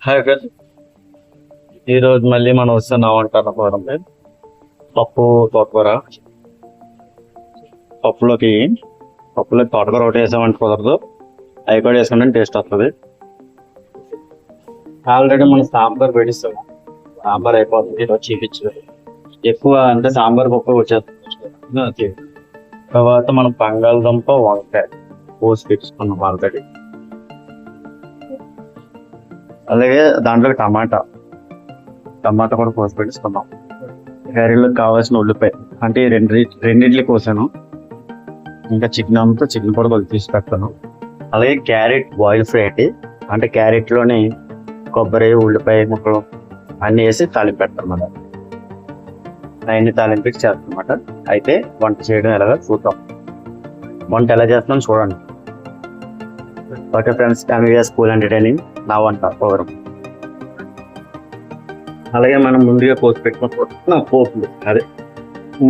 Hi friends, ఈ రోజు మళ్ళీ మనం వస్తున్నాం అంటారు పప్పు తోటకూర. పప్పులోకి తోటకూర ఒకటి వేసామంటే కుదరదు, అవి కూడా వేసుకుంటే టేస్ట్ వస్తుంది. ఆల్రెడీ మనం సాంబార్ పెట్టిస్తాము, సాంబార్ అయిపోతుంది. చూపించు ఎక్కువ అంటే సాంబార్ పప్పు వచ్చేస్తుంది. తర్వాత మనం బంగాళదుంప వంకాయ కోసి పెట్టుకున్నాం ఆల్రెడీ. అలాగే దాంట్లో టమాటా కూడా కోసి పెట్టిస్తున్నాం. కర్రీలోకి కావాల్సిన ఉల్లిపాయ అంటే రెండింటికి కోసాను. ఇంకా చికెన్ కూడా కొద్దిగా తీసి పెడతాను. అలాగే క్యారెట్ బాయిల్ ఫ్రై అంటే క్యారెట్లోని కొబ్బరి ఉల్లిపాయ ముక్కలు అన్నీ వేసి తాలింపు పెడతాను అన్నమాట. అవన్నీ తాలింపు చేస్తాను అన్నమాట. అయితే వంట చేయడం ఎలాగో చూద్దాం. వంట ఎలా చేస్తున్నాను చూడండి. Okay friends, family school entertaining నా వంట ప్రోగ్రామ్. అలాగే మనం ముందుగా కోసి పెట్టుకున్న పోపులు,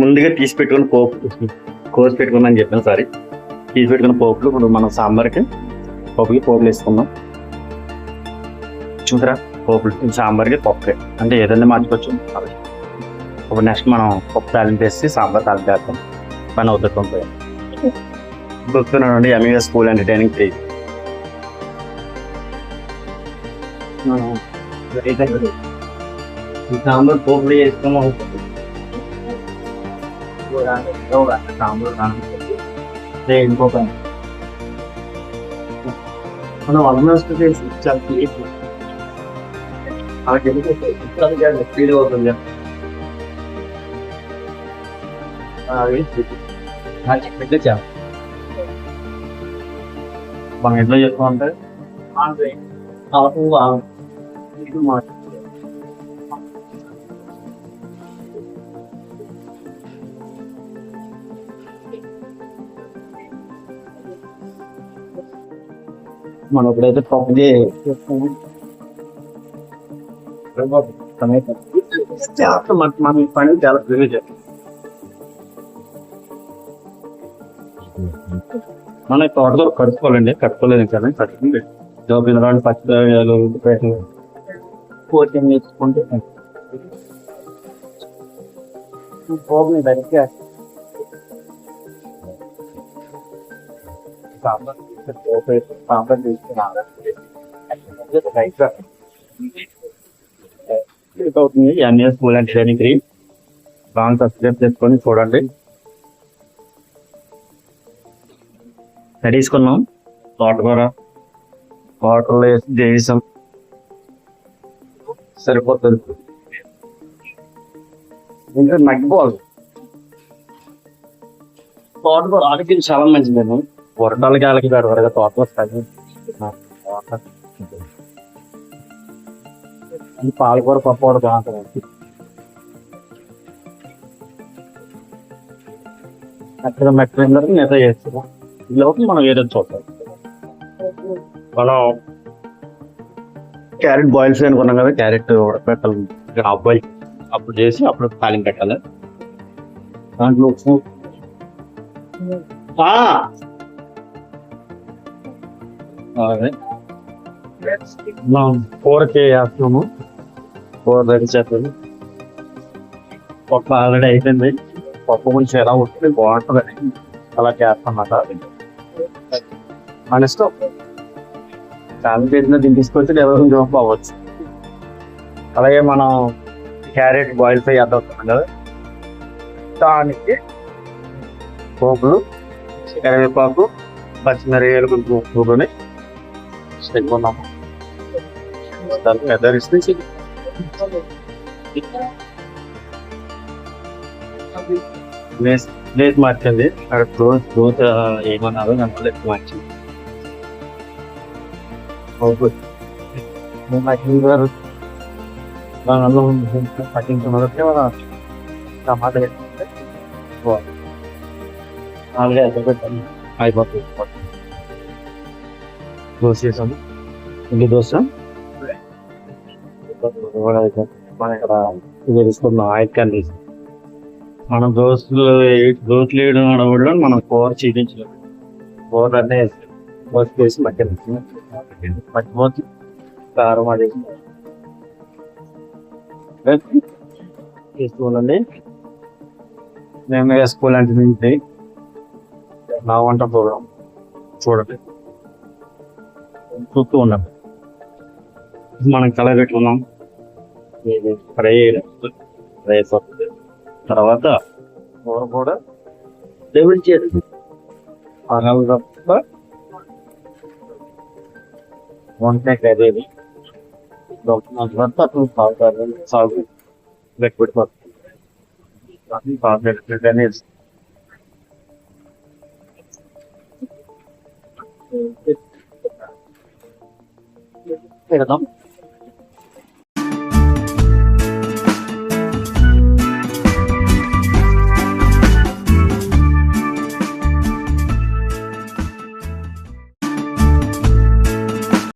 ముందుగా తీసి పెట్టుకున్న కోసి పెట్టుకున్నాను చెప్పాను. తీసి పెట్టుకున్న పోపులు ఇప్పుడు మనం సాంబార్కి పోపులు వేసుకుందాం. చూసారా, పోపులు సాంబార్కి పప్పు అంటే ఏదైనా మార్చుకోవచ్చు. ఇప్పుడు నెక్స్ట్ మనం పప్పు తాలింపు వేసి సాంబార్ తాలింపు వేస్తాం. పని అవుతుంటుంది. గుర్తున్నానండి, ఎంఈఎస్ స్కూల్ ఎంటర్టైనింగ్ 3. ఈ సాంబార్ పోపులు వేసుకున్నాం. ఇంకొక మనం ఆల్మోస్ట్ ఫీల్ అవుతుంది. మనం ఎట్లా చెప్పుకుంటే మనం ఇప్పుడైతే పప్పు మన పని చాలా ప్రివ్యూ చేస్తాం. మనం తోటతో కడుక్కోవాలండి, కట్టుకోలేదు కదా. కట్టుకుంటే జోబిందరాలు పచ్చిమిరపకాయలు కోటింగ్ వేసుకుంటే పోగుని దగ్గర సాంబార్ అవుతుంది. ఎంఈఎస్ స్కూల్ ఎంటర్టైనింగ్ 3 బాగా సబ్స్క్రైబ్ చేసుకొని చూడండి. తీసుకున్నాం తోటకూర, వాటర్లో వేసి చేసాం, సరిపోతుంది. ఇంకా మగ్గిపోవాలి. తోటకూర ఆరోగ్యం చాలా మంచిది. వరటాలకి వాళ్ళకి త్వరగా తోటకూర పాలకూర పప్పు కూడా బాగుంటుంది. అక్కడ మెట్టిన నిద్ర చేస్తున్నాం. ఈ లోపల మనం ఏదో చూద్దాం. మనం క్యారెట్ బాయిల్ ఫ్రై అనుకున్నాం కదా, క్యారెట్ ఉడకబెట్టాలి. హాఫ్ బాయిల్ అప్పుడు చేసి అప్పుడు తాలింపు పెట్టాలి. దాంట్లో కూరకి వేస్తున్నాము. కూర రెడీ చేస్తుంది. పప్పు ఆల్రెడీ అయిపోయింది. పప్పు కొంచెం ఎలా ఉంటుంది బాగుంటుంది, అలా చేస్తామన్నమాట. మన ఇష్టం. చాలా చేసిన దీన్ని తీసుకొచ్చి ఎవరు జాబ్ అవ్వచ్చు. అలాగే మనం క్యారెట్ బాయిల్ ఫ్రై అవుతున్నాం కదా, దానికి పోపులు కరివేపాకు పచ్చిమిరపకాయలు కొంచెం ఉప్పుకొని పెట్టుకున్నాము. దానికి ఎదరిస్తే ప్లేస్ మార్చింది. అక్కడ గ్రోత్ ఏమన్నారు దాంట్లో ఎక్కువ మార్చింది. పట్టించుకున్నదంటే మన టమాటా వేసుకుంటే ఆల్రెడీ ఎంత పెట్టాము అయిపోతుంది. దోశ వేసాము. ఇంటి దోశ మన ఇక్కడ ఇది తీసుకున్నాం. ఆయిల్ క్యాన్ తీసి మనం దోశలు వేయడం అడగడంలో మనం కూర చూపించలేదు. కూర అంటే దోశ వేసి మధ్య మర్చిపోతుంది. కారం అది వేసుకోవాలండి. మేము వేసుకోవాలంటే తింటే నా వంట ప్రోగ్రాం చూడండి, చూస్తూ ఉన్నాం. మనం కలర్ పెట్టుకున్నాం, ఫ్రై ఫ్రై అయిపోతుంది. తర్వాత కూర కూడా డబుల్ చేయాలి. తప్ప వంకాయ కర్రీ అప్పుడు సాగు పెట్టుబడి పెడదాం.